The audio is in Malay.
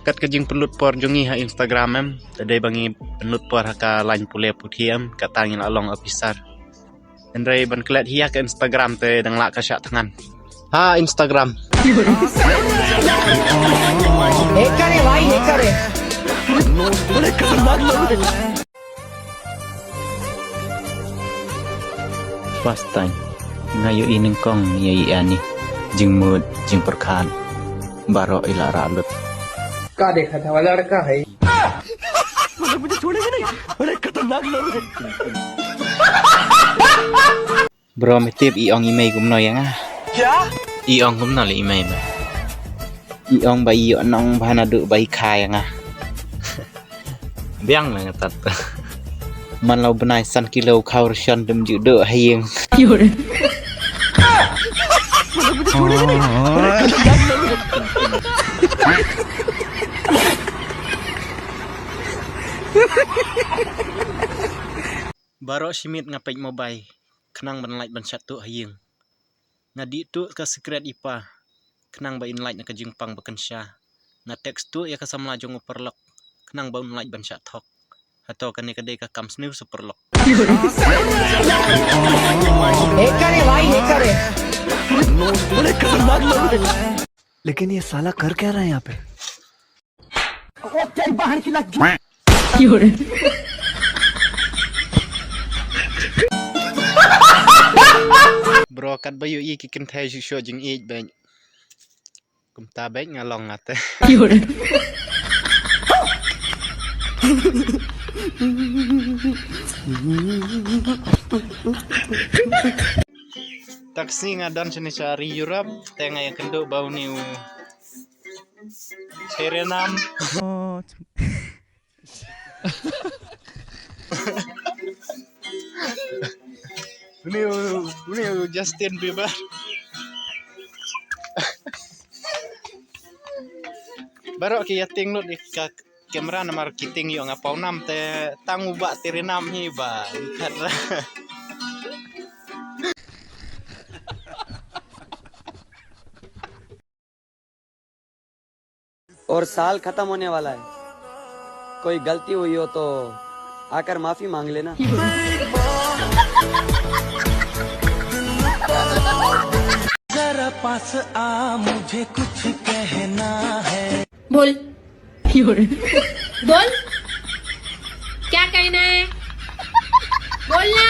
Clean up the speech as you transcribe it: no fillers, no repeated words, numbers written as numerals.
kat kejing pelut por jungi ha Instagram em tadai bangi penut por haka lain pule putiem katangin along officer Andrei ban klet hiya ke Instagram te dang la ka syak tangan ha Instagram hacker है भाई हेकर है बड़े खतरनाक लोग हैं first time ngayo ineng kong yai ani jing mood jing perkan baro ila ralut का देखा था वाला लड़का है मुझे छोड़ेगा नहीं बड़े खतरनाक लोग हैं bro mitip iong email gumno yang ah क्या iong gumno le email ba iong ba iyo nong bana du bai khai yang ah biang na tat man lau benai san kilo khau ration dum ju do hayeng Baro simit ngapek mobile kenang ban light ban satu hayeng ngadi tu ka secret ipa kenang ba in light na ka jingpang bakan sya na text tu ya ka samla jong perlok kenang ba light ban sya thok atau kan ka dei ka kam snew superlok hacker है भाई हेकर है बड़े खतरनाक लोग हैं लेकिन ये साला कर क्या रहा है यहाँ पे तेरी बहन की लग bro kat bayu i ki kin thai sho jing i ben kum ta bek ngalong ate taksi ngadan sini cari Europe tengah yang kendo bau niu Serenam Niu Justin Bieber baru kia ting di kamera nama marketing yo ngapau nam te tangu ba Serenam hi ba karena और साल खत्म होने वाला है कोई गलती हुई हो तो आकर माफी मांग लेना जरा पास आ मुझे कुछ कहना है बोल बोल क्या कहना है बोलना